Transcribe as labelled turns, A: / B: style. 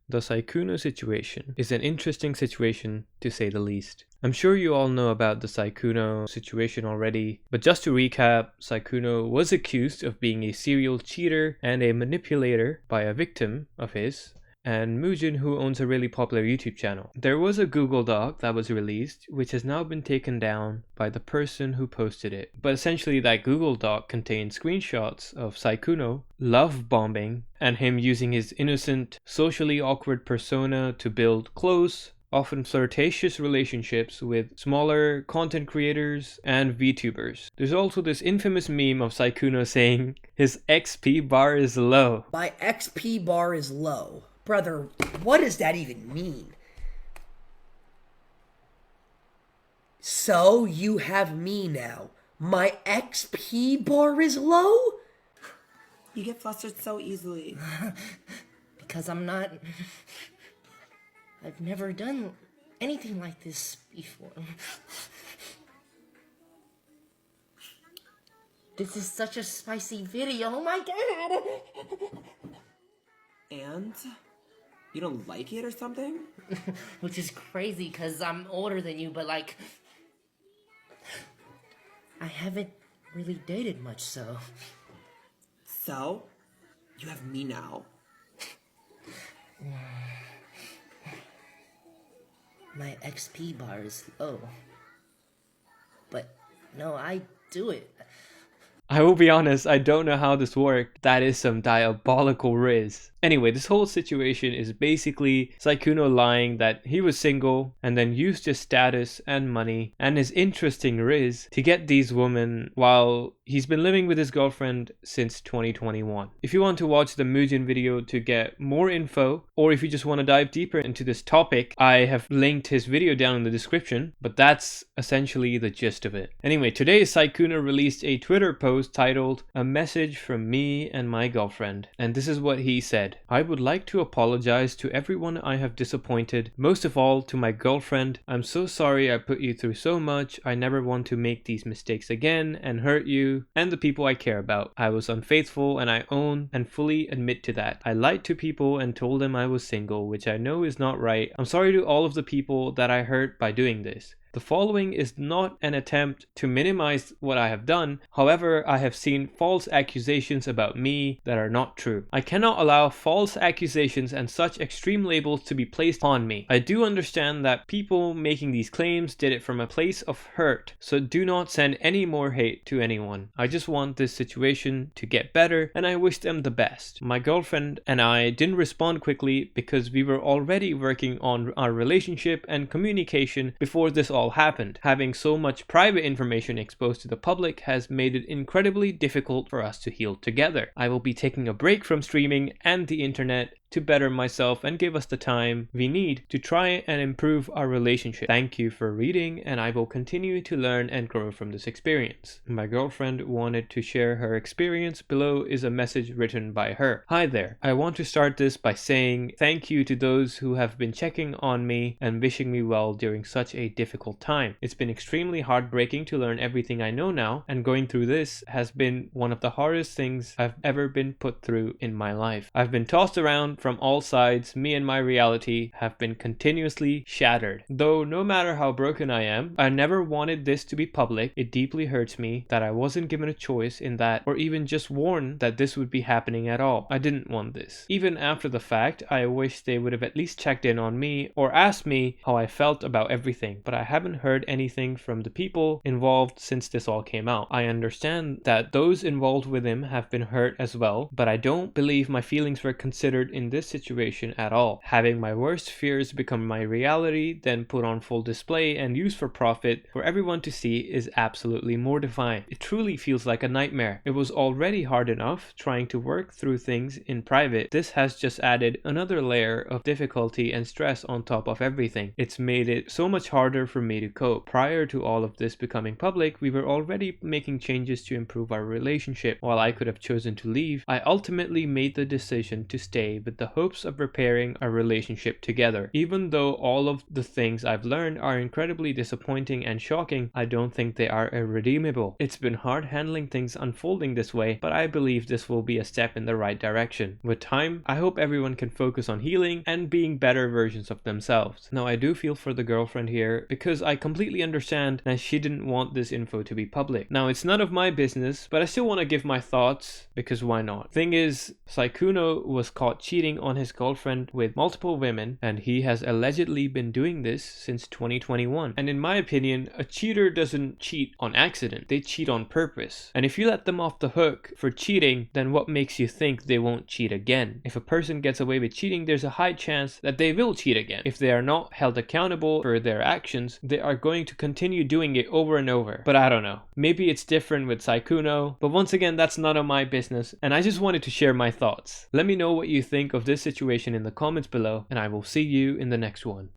A: The Sykkuno situation is an interesting situation to say the least. I'm sure you all know about the Sykkuno situation already, but just to recap, Sykkuno was accused of being a serial cheater and a manipulator by a victim of his, and Muujin, who owns a really popular YouTube channel. There was a Google Doc that was released, which has now been taken down by the person who posted it. But essentially that Google Doc contained screenshots of Sykkuno love bombing and him using his innocent, socially awkward persona to build close, often flirtatious relationships with smaller content creators and VTubers. There's also this infamous meme of Sykkuno saying his XP bar is low.
B: My XP bar is low. Brother, what does that even mean? So, you have me now. My XP bar is low?
C: You get flustered so easily.
B: Because I'm not... I've never done anything like this before. This is such a spicy video, oh my god!
C: And? You don't like it or something?
B: Which is crazy, because I'm older than you, but like... I haven't really dated much, so...
C: So? You have me now.
B: My XP bar is low. But, no, I do it.
A: I will be honest, I don't know how this worked. That is some diabolical riz. Anyway, this whole situation is basically Sykkuno lying that he was single and then used his status and money and his interesting riz to get these women while he's been living with his girlfriend since 2021. If you want to watch the Muujin video to get more info, or if you just want to dive deeper into this topic, I have linked his video down in the description, but that's essentially the gist of it. Anyway, today Sykkuno released a Twitter post titled "A Message from Me and My Girlfriend," and this is what he said. "I would like to apologize to everyone I have disappointed, most of all to my girlfriend. I'm so sorry I put you through so much. I never want to make these mistakes again and hurt you and the people I care about. I was unfaithful and I own and fully admit to that. I lied to people and told them I was single, which I know is not right. I'm sorry to all of the people that I hurt by doing this. The following is not an attempt to minimize what I have done. However, I have seen false accusations about me that are not true. I cannot allow false accusations and such extreme labels to be placed on me. I do understand that people making these claims did it from a place of hurt, so do not send any more hate to anyone. I just want this situation to get better and I wish them the best. My girlfriend and I didn't respond quickly because we were already working on our relationship and communication before this all happened. Having so much private information exposed to the public has made it incredibly difficult for us to heal together. I will be taking a break from streaming and the internet to better myself and give us the time we need to try and improve our relationship. Thank you for reading, and I will continue to learn and grow from this experience. My girlfriend wanted to share her experience. Below is a message written by her. Hi there. I want to start this by saying thank you to those who have been checking on me and wishing me well during such a difficult time. It's been extremely heartbreaking to learn everything I know now, and going through this has been one of the hardest things I've ever been put through in my life. I've been tossed around from all sides. Me and my reality have been continuously shattered. Though no matter how broken I am, I never wanted this to be public. It deeply hurts me that I wasn't given a choice in that, or even just warned that this would be happening at all. I didn't want this. Even after the fact, I wish they would have at least checked in on me or asked me how I felt about everything, but I haven't heard anything from the people involved since this all came out. I understand that those involved with him have been hurt as well, but I don't believe my feelings were considered in this situation at all. Having my worst fears become my reality, then put on full display and used for profit for everyone to see is absolutely mortifying. It truly feels like a nightmare. It was already hard enough trying to work through things in private. This has just added another layer of difficulty and stress on top of everything. It's made it so much harder for me to cope. Prior to all of this becoming public, we were already making changes to improve our relationship. While I could have chosen to leave, I ultimately made the decision to stay with with the hopes of repairing our relationship together. Even though all of the things I've learned are incredibly disappointing and shocking, I don't think they are irredeemable. It's been hard handling things unfolding this way, but I believe this will be a step in the right direction. With time, I hope everyone can focus on healing and being better versions of themselves. Now, I do feel for the girlfriend here because I completely understand that she didn't want this info to be public. Now, it's none of my business, but I still want to give my thoughts because why not? Thing is, Saikuno was caught cheating on his girlfriend with multiple women, and he has allegedly been doing this since 2021. And in my opinion, a cheater doesn't cheat on accident, they cheat on purpose. And if you let them off the hook for cheating, then what makes you think they won't cheat again? If a person gets away with cheating, there's a high chance that they will cheat again. If they are not held accountable for their actions, they are going to continue doing it over and over. But I don't know. Maybe it's different with Saikuno, but once again, that's none of my business, and I just wanted to share my thoughts. Let me know what you think of this situation in the comments below, and I will see you in the next one.